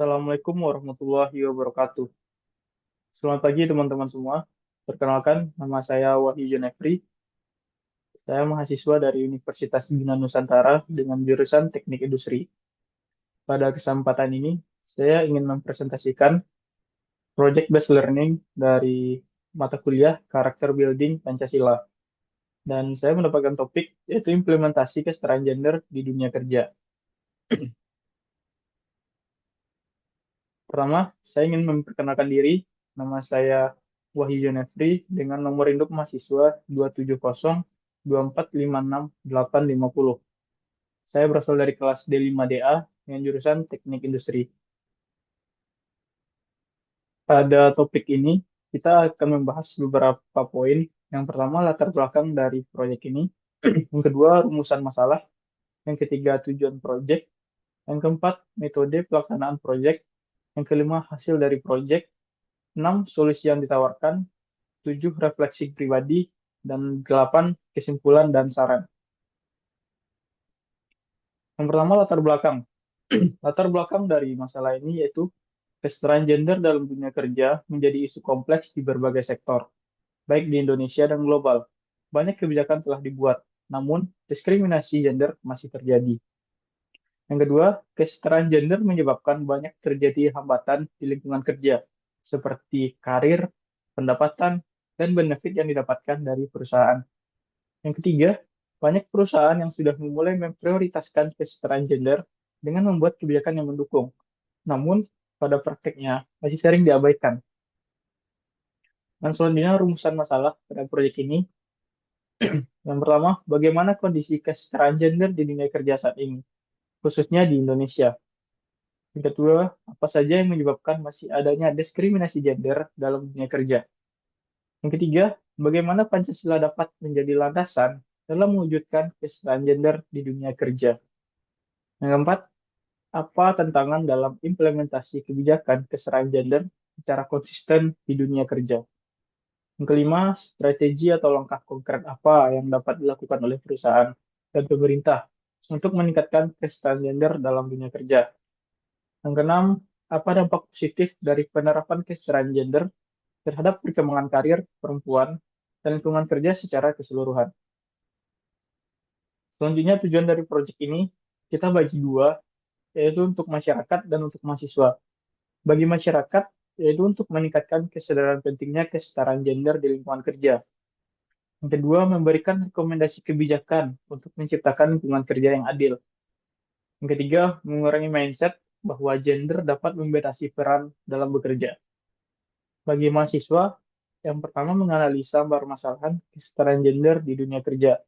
Assalamualaikum warahmatullahi wabarakatuh. Selamat pagi teman-teman semua. Perkenalkan, nama saya Wahyu Junefri. Saya mahasiswa dari Universitas Bina Nusantara dengan jurusan Teknik Industri. Pada kesempatan ini, saya ingin mempresentasikan Project Based Learning dari mata kuliah Karakter Building Pancasila. Dan saya mendapatkan topik yaitu implementasi kesetaraan gender di dunia kerja. Pertama, saya ingin memperkenalkan diri. Nama saya Wahyu Yunefri dengan nomor induk mahasiswa 27024568850. Saya berasal dari kelas D5DA dengan jurusan Teknik Industri. Pada topik ini, kita akan membahas beberapa poin. Yang pertama, latar belakang dari proyek ini. Yang kedua, rumusan masalah. Yang ketiga, tujuan proyek. Yang keempat, metode pelaksanaan proyek. Yang kelima, hasil dari proyek. 6. Solusi yang ditawarkan. 7. Refleksi pribadi. Dan 8. Kesimpulan dan saran. Yang pertama, latar belakang. Latar belakang dari masalah ini yaitu kesetaraan gender dalam dunia kerja menjadi isu kompleks di berbagai sektor, baik di Indonesia dan global. Banyak kebijakan telah dibuat, namun diskriminasi gender masih terjadi. Yang kedua, kesetaraan gender menyebabkan banyak terjadi hambatan di lingkungan kerja, seperti karir, pendapatan, dan benefit yang didapatkan dari perusahaan. Yang ketiga, banyak perusahaan yang sudah memulai memprioritaskan kesetaraan gender dengan membuat kebijakan yang mendukung. Namun, pada prakteknya masih sering diabaikan. Dan selanjutnya, rumusan masalah pada proyek ini. Yang pertama, bagaimana kondisi kesetaraan gender di dunia kerja saat ini, khususnya di Indonesia. Yang kedua, apa saja yang menyebabkan masih adanya diskriminasi gender dalam dunia kerja. Yang ketiga, bagaimana Pancasila dapat menjadi landasan dalam mewujudkan kesetaraan gender di dunia kerja. Yang keempat, apa tantangan dalam implementasi kebijakan kesetaraan gender secara konsisten di dunia kerja. Yang kelima, strategi atau langkah konkret apa yang dapat dilakukan oleh perusahaan dan pemerintah untuk meningkatkan kesetaraan gender dalam dunia kerja. Yang keenam, apa dampak positif dari penerapan kesetaraan gender terhadap perkembangan karir perempuan dan lingkungan kerja secara keseluruhan. Selanjutnya, tujuan dari proyek ini kita bagi dua, yaitu untuk masyarakat dan untuk mahasiswa. Bagi masyarakat, yaitu untuk meningkatkan kesadaran pentingnya kesetaraan gender di lingkungan kerja. Yang kedua, memberikan rekomendasi kebijakan untuk menciptakan lingkungan kerja yang adil. Yang ketiga, mengurangi mindset bahwa gender dapat membatasi peran dalam bekerja. Bagi mahasiswa, yang pertama menganalisa permasalahan kesetaraan gender di dunia kerja.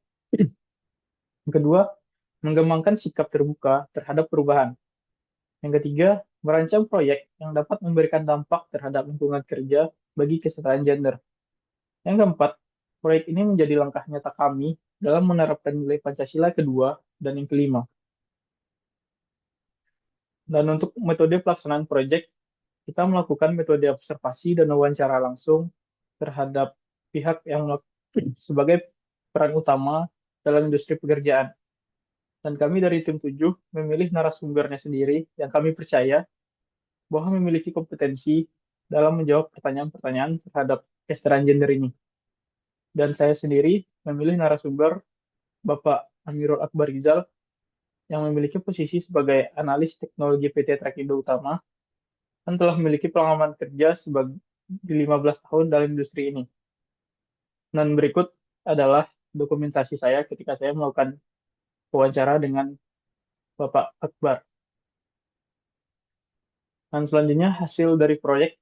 Yang kedua, mengembangkan sikap terbuka terhadap perubahan. Yang ketiga, merancang proyek yang dapat memberikan dampak terhadap lingkungan kerja bagi kesetaraan gender. Yang keempat, proyek ini menjadi langkah nyata kami dalam menerapkan nilai Pancasila kedua dan yang kelima. Dan untuk metode pelaksanaan proyek, kita melakukan metode observasi dan wawancara langsung terhadap pihak yang sebagai peran utama dalam industri pekerjaan. Dan kami dari tim 7 memilih narasumbernya sendiri yang kami percaya bahwa memiliki kompetensi dalam menjawab pertanyaan-pertanyaan terhadap kesetaraan gender ini. Dan saya sendiri memilih narasumber Bapak Amirul Akbar Rizal yang memiliki posisi sebagai analis teknologi PT Trakindo Utama dan telah memiliki pengalaman kerja sebagai 15 tahun dalam industri ini. Dan berikut adalah dokumentasi saya ketika saya melakukan wawancara dengan Bapak Akbar. Dan selanjutnya hasil dari proyek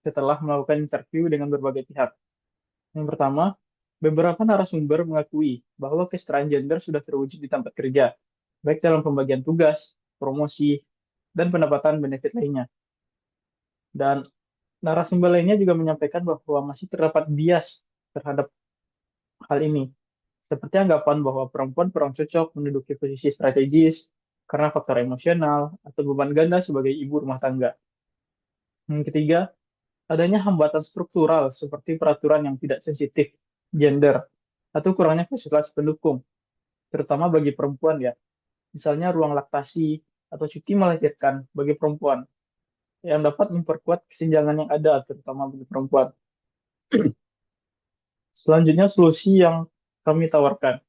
setelah melakukan interview dengan berbagai pihak. Yang pertama, beberapa narasumber mengakui bahwa kesetaraan gender sudah terwujud di tempat kerja, baik dalam pembagian tugas, promosi, dan pendapatan benefit lainnya. Dan narasumber lainnya juga menyampaikan bahwa masih terdapat bias terhadap hal ini, seperti anggapan bahwa perempuan kurang cocok menduduki posisi strategis karena faktor emosional atau beban ganda sebagai ibu rumah tangga. Yang ketiga, adanya hambatan struktural seperti peraturan yang tidak sensitif gender atau kurangnya fasilitas pendukung, terutama bagi perempuan ya, misalnya ruang laktasi atau cuti melahirkan bagi perempuan. yang dapat memperkuat kesenjangan yang ada, terutama bagi perempuan. Selanjutnya, solusi yang kami tawarkan.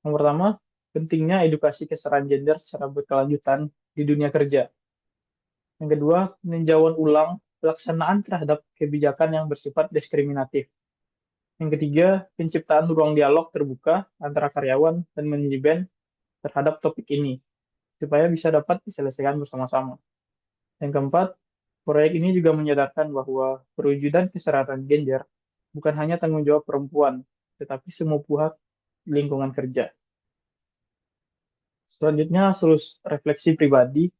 Yang pertama, pentingnya edukasi kesetaraan gender secara berkelanjutan di dunia kerja. Yang kedua, peninjauan ulang pelaksanaan terhadap kebijakan yang bersifat diskriminatif. Yang ketiga, penciptaan ruang dialog terbuka antara karyawan dan manajemen terhadap topik ini, supaya bisa dapat diselesaikan bersama-sama. Yang keempat, proyek ini juga menyadarkan bahwa perwujudan kesetaraan gender bukan hanya tanggung jawab perempuan, tetapi semua pihak di lingkungan kerja. Selanjutnya, refleksi pribadi.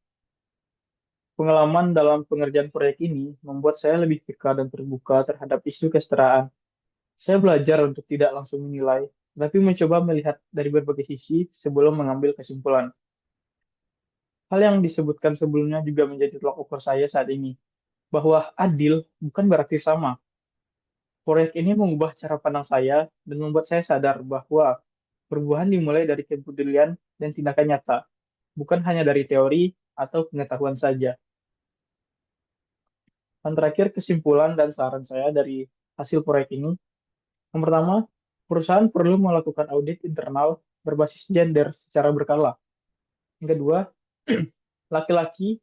Pengalaman dalam pengerjaan proyek ini membuat saya lebih peka dan terbuka terhadap isu kesetaraan. Saya belajar untuk tidak langsung menilai, tapi mencoba melihat dari berbagai sisi sebelum mengambil kesimpulan. Hal yang disebutkan sebelumnya juga menjadi tolak ukur saya saat ini, bahwa adil bukan berarti sama. Proyek ini mengubah cara pandang saya dan membuat saya sadar bahwa perubahan dimulai dari kepedulian dan tindakan nyata, bukan hanya dari teori atau pengetahuan saja. Dan terakhir, kesimpulan dan saran saya dari hasil proyek ini. Yang pertama, perusahaan perlu melakukan audit internal berbasis gender secara berkala. Yang kedua, laki-laki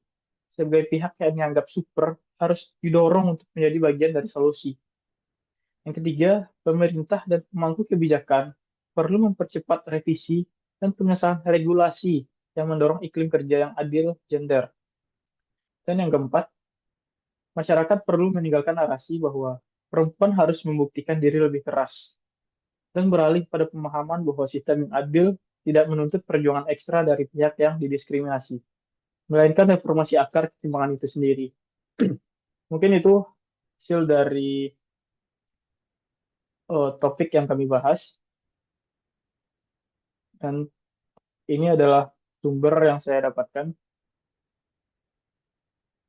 sebagai pihak yang dianggap super harus didorong untuk menjadi bagian dari solusi. Yang ketiga, pemerintah dan pemangku kebijakan perlu mempercepat revisi dan pengesahan regulasi yang mendorong iklim kerja yang adil gender. Dan yang keempat, masyarakat perlu meninggalkan narasi bahwa perempuan harus membuktikan diri lebih keras dan beralih pada pemahaman bahwa sistem yang adil tidak menuntut perjuangan ekstra dari pihak yang didiskriminasi, melainkan reformasi akar ketimpangan itu sendiri. Mungkin itu hasil dari topik yang kami bahas, dan ini adalah sumber yang saya dapatkan.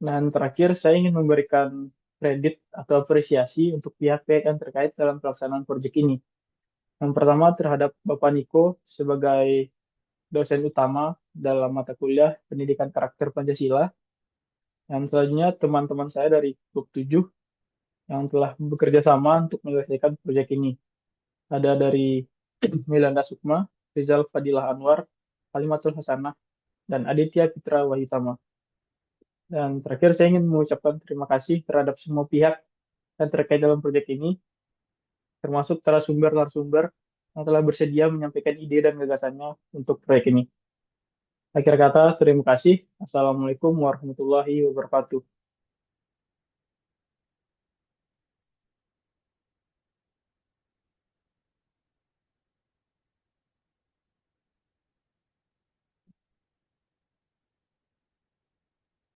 Dan terakhir, saya ingin memberikan kredit atau apresiasi untuk pihak-pihak yang terkait dalam pelaksanaan proyek ini. Yang pertama terhadap Bapak Niko sebagai dosen utama dalam mata kuliah Pendidikan Karakter Pancasila. Dan selanjutnya teman-teman saya dari Klub 7 yang telah bekerja sama untuk menyelesaikan proyek ini. Ada dari Milanda Sukma, Rizal Fadilah Anwar, Kalimatul Hasanah, dan Aditya Fitra Wahitama. Dan terakhir saya ingin mengucapkan terima kasih terhadap semua pihak yang terkait dalam proyek ini, termasuk narasumber-narasumber yang telah bersedia menyampaikan ide dan gagasannya untuk proyek ini. Akhir kata, terima kasih. Assalamualaikum warahmatullahi wabarakatuh.